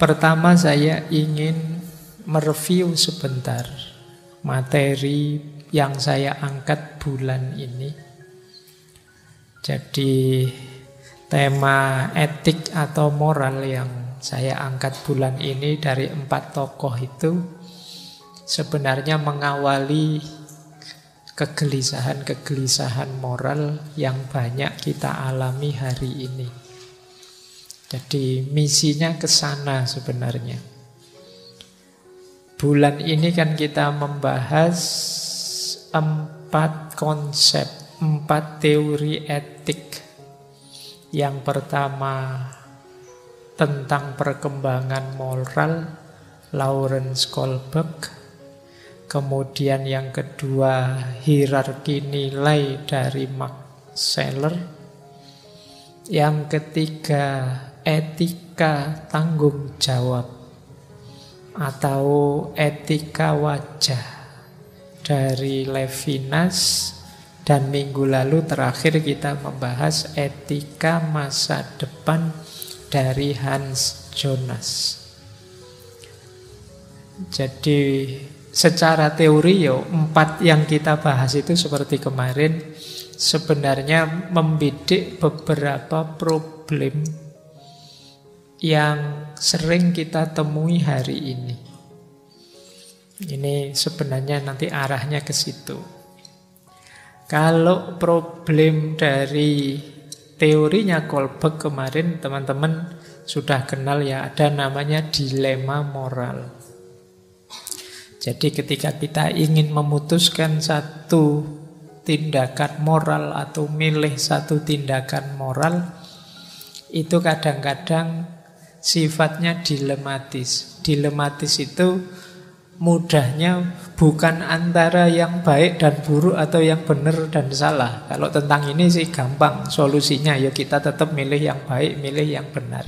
Pertama saya ingin mereview sebentar materi yang saya angkat bulan ini. Jadi tema etik atau moral yang saya angkat bulan ini dari 4 tokoh itu sebenarnya mengawali kegelisahan-kegelisahan moral yang banyak kita alami hari ini. Jadi misinya ke sana sebenarnya. Bulan ini kan kita membahas 4 konsep, 4 teori etik. Yang pertama tentang perkembangan moral, Lawrence Kohlberg. Kemudian yang kedua hierarki nilai dari Max Scheler. Yang ketiga etika tanggung jawab atau etika wajah dari Levinas. Dan minggu lalu terakhir kita membahas etika masa depan dari Hans Jonas. Jadi secara teori 4 yang kita bahas itu seperti kemarin sebenarnya membidik beberapa problem yang sering kita temui hari ini. Ini sebenarnya nanti arahnya ke situ. Kalau problem dari teorinya Kohlberg kemarin teman-teman sudah kenal ya, ada namanya dilema moral. Jadi ketika kita ingin memutuskan satu tindakan moral atau milih satu tindakan moral, itu kadang-kadang sifatnya dilematis. Dilematis itu mudahnya bukan antara yang baik dan buruk atau yang benar dan salah. Kalau tentang ini sih gampang solusinya, ya kita tetap milih yang baik, milih yang benar.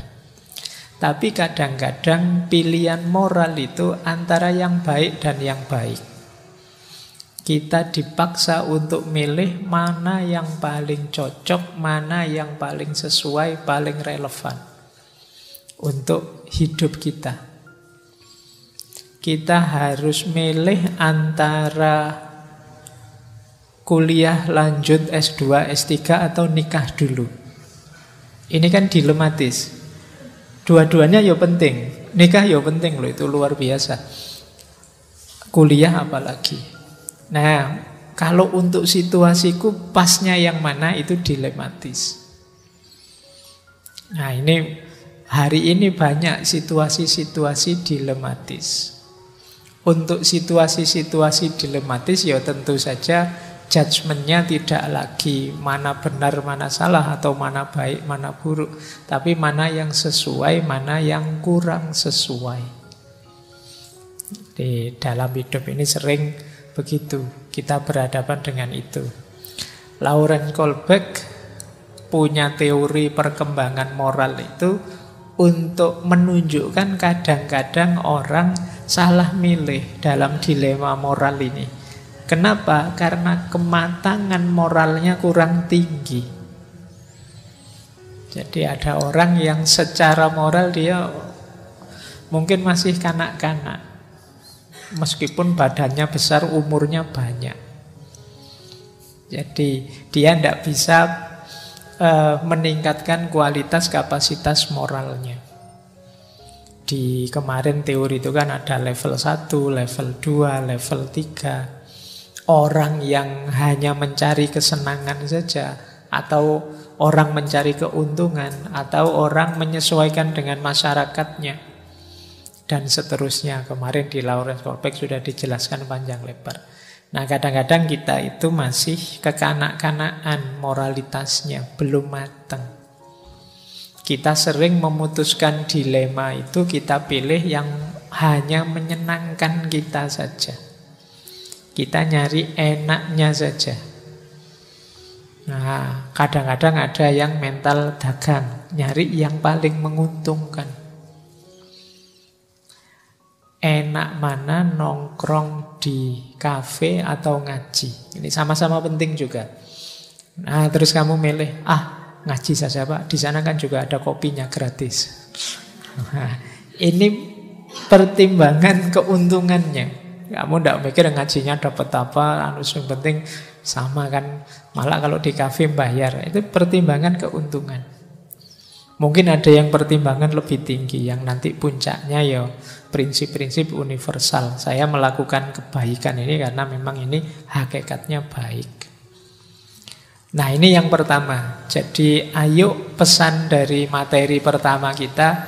Tapi kadang-kadang pilihan moral itu antara yang baik dan yang baik. Kita dipaksa untuk milih mana yang paling cocok, mana yang paling sesuai, paling relevan untuk hidup kita. Kita harus milih antara kuliah lanjut S2, S3 atau nikah dulu. Ini kan dilematis. Dua-duanya ya penting. Nikah ya penting loh, itu luar biasa. Kuliah apalagi. Nah, kalau untuk situasiku pasnya yang mana itu dilematis. Nah, ini hari ini banyak situasi-situasi dilematis. Untuk situasi-situasi dilematis ya tentu saja judgementnya tidak lagi mana benar, mana salah, atau mana baik, mana buruk, tapi mana yang sesuai, mana yang kurang sesuai. Di dalam hidup ini sering begitu, kita berhadapan dengan itu. Lawrence Kohlberg punya teori perkembangan moral itu untuk menunjukkan kadang-kadang orang salah milih dalam dilema moral ini. Kenapa? Karena kematangan moralnya kurang tinggi. Jadi ada orang yang secara moral dia mungkin masih kanak-kanak, meskipun badannya besar, umurnya banyak. Jadi dia tidak bisa meningkatkan kualitas kapasitas moralnya. Di kemarin teori itu kan ada level 1, level 2, level 3. Orang yang hanya mencari kesenangan saja, atau orang mencari keuntungan, atau orang menyesuaikan dengan masyarakatnya, dan seterusnya. Kemarin di Lawrence Kohlberg sudah dijelaskan panjang lebar. Nah, kadang-kadang kita itu masih kekanak-kanakan moralitasnya, belum matang. Kita sering memutuskan dilema itu, kita pilih yang hanya menyenangkan kita saja. Kita nyari enaknya saja. Nah, kadang-kadang ada yang mental dagang, nyari yang paling menguntungkan. Enak mana nongkrong di kafe atau ngaji? Ini sama-sama penting juga. Nah, terus kamu milih, ngaji saja Pak, di sana kan juga ada kopinya gratis. Nah, Ini pertimbangan keuntungannya. Kamu tidak mikir ngajinya dapat apa, yang penting sama kan. Malah kalau di kafe bayar, itu pertimbangan keuntungan. Mungkin ada yang pertimbangan lebih tinggi, yang nanti puncaknya ya prinsip-prinsip universal. Saya melakukan kebaikan ini karena memang ini hakikatnya baik. Nah, ini yang pertama. Jadi ayo pesan dari materi pertama kita,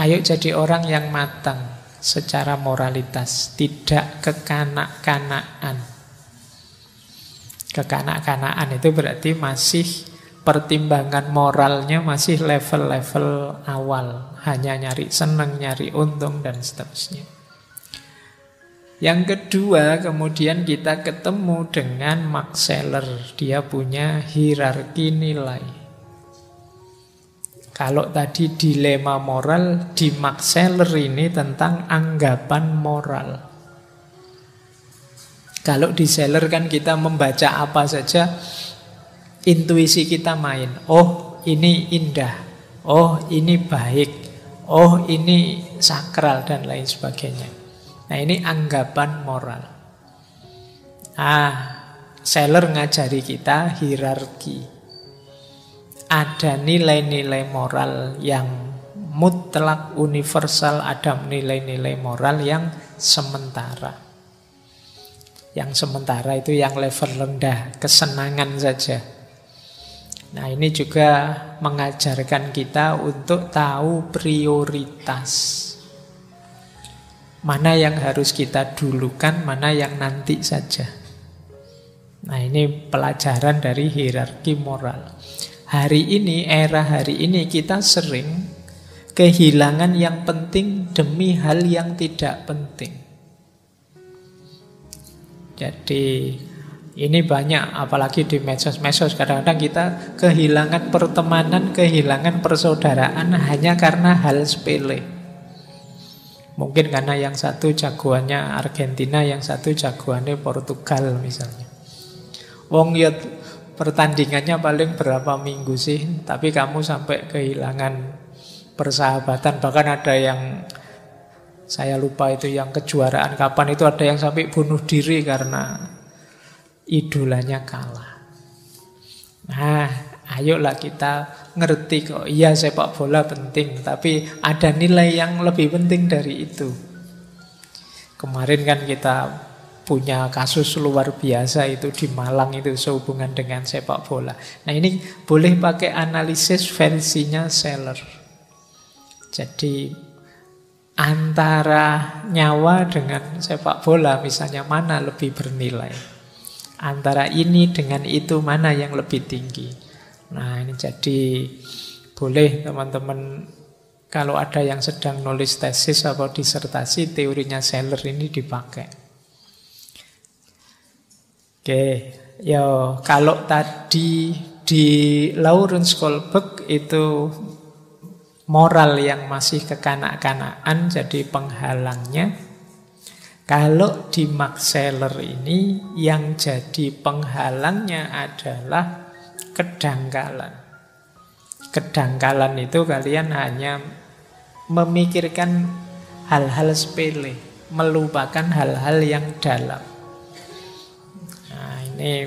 ayo jadi orang yang matang secara moralitas, tidak kekanak-kanaan. Kekanak-kanaan itu berarti masih pertimbangan moralnya masih level-level awal, hanya nyari senang, nyari untung dan seterusnya. Yang kedua, kemudian kita ketemu dengan Max Scheler. Dia punya hierarki nilai. Kalau tadi dilema moral, di Max Scheler ini tentang anggapan moral. Kalau di Scheler kan kita membaca apa saja, intuisi kita main. Oh, ini indah. Oh, ini baik. Oh, ini sakral dan lain sebagainya. Nah, ini anggapan moral. Scheler ngajari kita hierarki. Ada nilai-nilai moral yang mutlak universal, ada nilai-nilai moral yang sementara. Yang sementara itu yang level rendah, kesenangan saja. Nah, ini juga mengajarkan kita untuk tahu prioritas. Mana yang harus kita dulukan, mana yang nanti saja. Nah, ini pelajaran dari hierarki moral. Hari ini, era hari ini kita sering kehilangan yang penting demi hal yang tidak penting. Jadi ini banyak, apalagi di medsos-medsos, kadang-kadang kita kehilangan pertemanan, kehilangan persaudaraan hanya karena hal sepele. Mungkin karena yang satu jagoannya Argentina, yang satu jagoannya Portugal misalnya. Wong ya pertandingannya paling berapa minggu sih, tapi kamu sampai kehilangan persahabatan. Bahkan ada yang, saya lupa itu yang kejuaraan kapan itu, ada yang sampai bunuh diri karena idolanya kalah. Nah, ayolah kita ngerti kok, iya sepak bola penting, tapi ada nilai yang lebih penting dari itu. Kemarin kan kita punya kasus luar biasa itu di Malang itu sehubungan dengan sepak bola. Nah, ini boleh pakai analisis versinya Scheler. Jadi antara nyawa dengan sepak bola misalnya mana lebih bernilai? Antara ini dengan itu mana yang lebih tinggi? Nah, ini jadi boleh teman-teman kalau ada yang sedang nulis tesis atau disertasi, teorinya Scheler ini dipakai. Oke, ya kalau tadi di Lawrence Kohlberg itu moral yang masih kekanak-kanaan jadi penghalangnya. Kalau di Max Scheler ini yang jadi penghalangnya adalah kedangkalan. Kedangkalan itu kalian hanya memikirkan hal-hal sepele, melupakan hal-hal yang dalam. Ini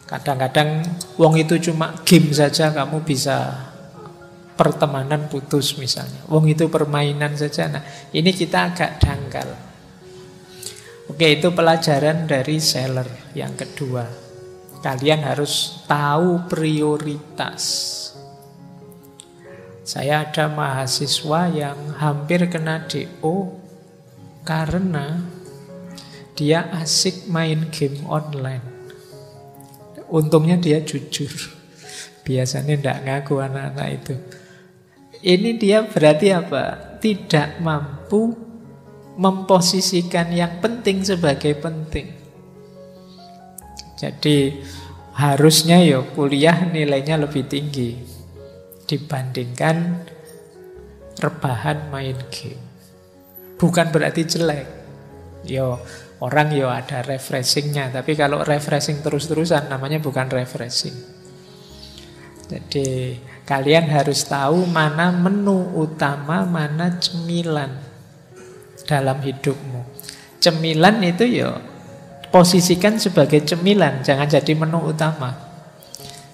kadang-kadang wong itu cuma game saja kamu bisa pertemanan putus misalnya. Wong itu permainan saja. Nah, ini kita agak dangkal. Oke, itu pelajaran dari Scheler yang kedua. Kalian harus tahu prioritas. Saya ada mahasiswa yang hampir kena DO karena dia asik main game online. Untungnya dia jujur. Biasanya tidak ngaku anak-anak itu. Ini dia berarti apa? Tidak mampu memposisikan yang penting sebagai penting. Jadi harusnya ya kuliah nilainya lebih tinggi dibandingkan rebahan main game. Bukan berarti jelek. Yo, orang yo ada refreshingnya, tapi kalau refreshing terus-terusan namanya bukan refreshing. Jadi Kalian harus tahu mana menu utama, mana cemilan dalam hidupmu. Cemilan itu ya posisikan sebagai cemilan, jangan jadi menu utama.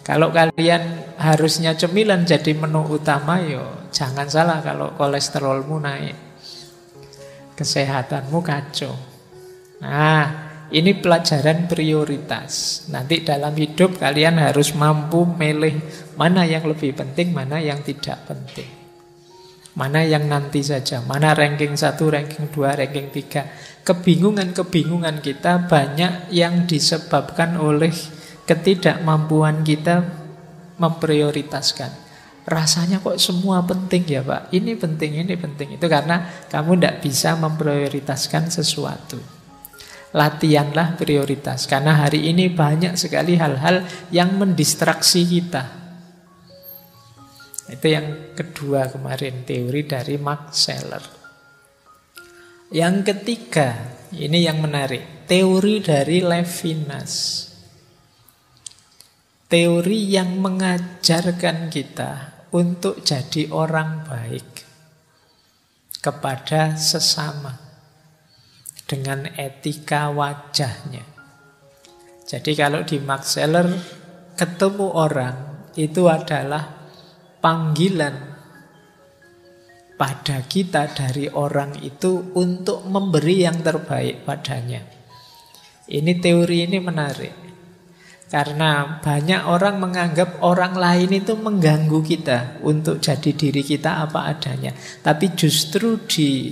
Kalau kalian harusnya cemilan jadi menu utama, ya jangan salah kalau kolesterolmu naik, kesehatanmu kacau. Nah, ini pelajaran prioritas. Nanti dalam hidup kalian harus mampu milih mana yang lebih penting, mana yang tidak penting. Mana yang nanti saja, mana ranking 1, ranking 2, ranking 3. Kebingungan-kebingungan kita banyak yang disebabkan oleh ketidakmampuan kita memprioritaskan. Rasanya kok semua penting ya Pak, ini penting, ini penting. Itu karena kamu tidak bisa memprioritaskan sesuatu. Latihanlah prioritas. Karena hari ini banyak sekali hal-hal yang mendistraksi kita. Itu yang kedua kemarin, teori dari Max Scheler. Yang ketiga, ini yang menarik, teori dari Levinas. Teori yang mengajarkan kita untuk jadi orang baik kepada sesama dengan etika wajahnya. Jadi kalau di Max Scheler, ketemu orang itu adalah panggilan pada kita dari orang itu untuk memberi yang terbaik padanya. Ini teori ini menarik. Karena banyak orang menganggap orang lain itu mengganggu kita untuk jadi diri kita apa adanya. Tapi justru di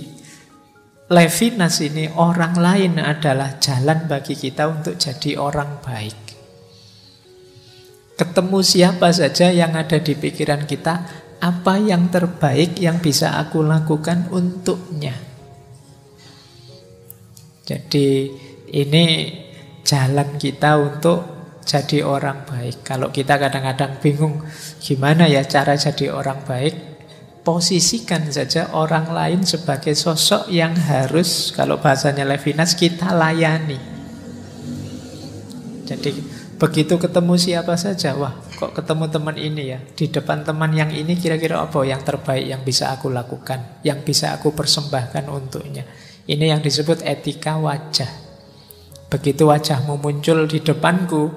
Levinas ini orang lain adalah jalan bagi kita untuk jadi orang baik. Ketemu siapa saja yang ada di pikiran kita, apa yang terbaik yang bisa aku lakukan untuknya. Jadi ini jalan kita untuk jadi orang baik. Kalau kita kadang-kadang bingung gimana ya cara jadi orang baik, posisikan saja orang lain sebagai sosok yang harus, kalau bahasanya Levinas, kita layani. Jadi begitu ketemu siapa saja, wah kok ketemu teman ini ya, di depan teman yang ini kira-kira apa yang terbaik yang bisa aku lakukan, yang bisa aku persembahkan untuknya. Ini yang disebut etika wajah. Begitu wajahmu muncul di depanku,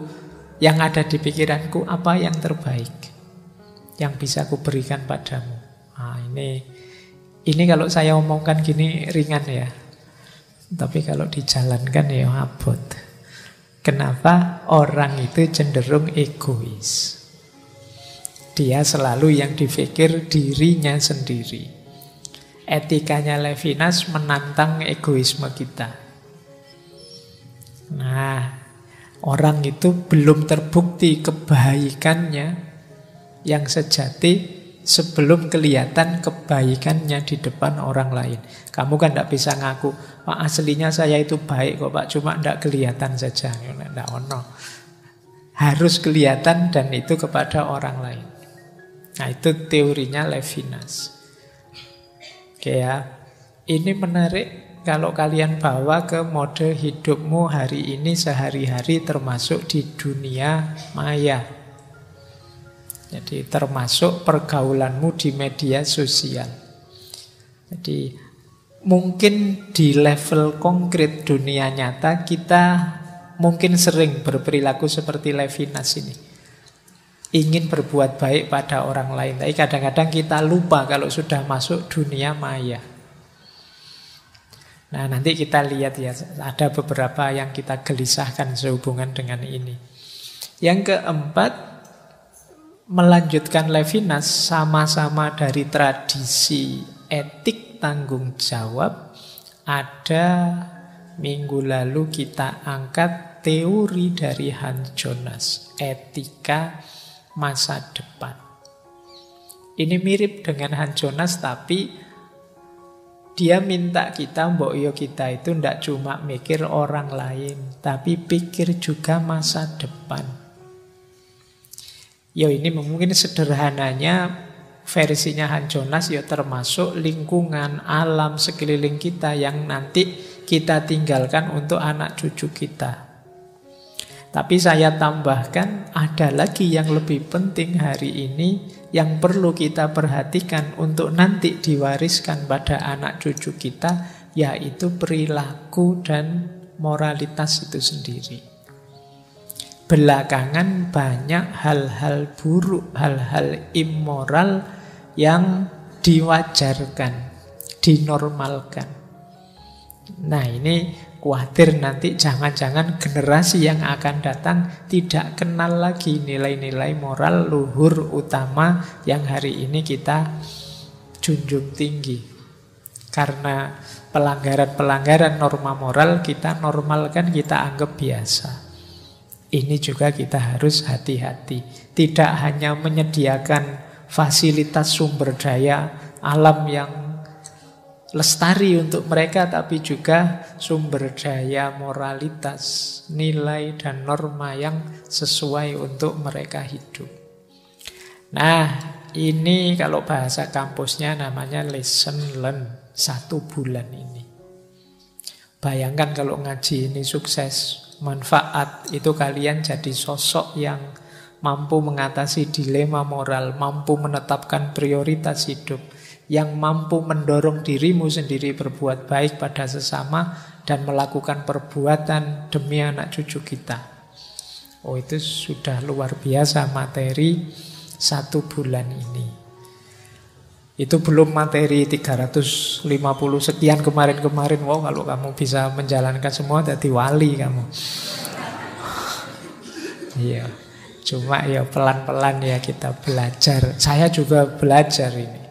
yang ada di pikiranku apa yang terbaik yang bisa aku berikan padamu. Nah, ini kalau saya omongkan gini ringan ya. Tapi kalau dijalankan ya abot. Kenapa orang itu cenderung egois? Dia selalu yang dipikir dirinya sendiri. Etikanya Levinas menantang egoisme kita. Nah, orang itu belum terbukti kebaikannya yang sejati sebelum kelihatan kebaikannya di depan orang lain. Kamu kan tidak bisa ngaku, Pak aslinya saya itu baik kok Pak, cuma tidak kelihatan saja. Tidak ono. Harus kelihatan dan itu kepada orang lain. Nah itu teorinya Levinas. Oke ya, ini menarik kalau kalian bawa ke mode hidupmu hari ini sehari-hari termasuk di dunia maya. Jadi termasuk pergaulanmu di media sosial. Jadi mungkin di level konkret dunia nyata kita mungkin sering berperilaku seperti Levinas ini. Ingin berbuat baik pada orang lain. Tapi kadang-kadang kita lupa kalau sudah masuk dunia maya. Nah nanti kita lihat ya, ada beberapa yang kita gelisahkan sehubungan dengan ini. Yang keempat, melanjutkan Levinas, sama-sama dari tradisi etik tanggung jawab. Ada minggu lalu kita angkat teori dari Hans Jonas, etika masa depan. Ini mirip dengan Hans Jonas, tapi dia minta kita, mbok yo kita itu ndak cuma mikir orang lain, tapi pikir juga masa depan. Ya ini mungkin sederhananya versinya Hans Jonas ya termasuk lingkungan, alam sekeliling kita yang nanti kita tinggalkan untuk anak cucu kita. Tapi saya tambahkan ada lagi yang lebih penting hari ini, yang perlu kita perhatikan untuk nanti diwariskan pada anak cucu kita, yaitu perilaku dan moralitas itu sendiri. Belakangan banyak hal-hal buruk, hal-hal immoral yang diwajarkan, dinormalkan. Nah, ini khawatir nanti jangan-jangan generasi yang akan datang tidak kenal lagi nilai-nilai moral luhur utama yang hari ini kita junjung tinggi. Karena pelanggaran-pelanggaran norma moral kita normalkan, kita anggap biasa. Ini juga kita harus hati-hati. Tidak hanya menyediakan fasilitas sumber daya alam yang lestari untuk mereka, tapi juga sumber daya moralitas, nilai dan norma yang sesuai untuk mereka hidup. Nah, ini kalau bahasa kampusnya namanya lesson learn, 1 bulan ini. Bayangkan kalau ngaji ini sukses, manfaat, itu kalian jadi sosok yang mampu mengatasi dilema moral, mampu menetapkan prioritas hidup, yang mampu mendorong dirimu sendiri berbuat baik pada sesama dan melakukan perbuatan demi anak cucu kita. Oh, itu sudah luar biasa materi 1 bulan ini. Itu belum materi 350 sekian kemarin-kemarin. Wow, kalau kamu bisa menjalankan semua jadi wali kamu. Iya, cuma ya pelan-pelan ya kita belajar. Saya juga belajar ini.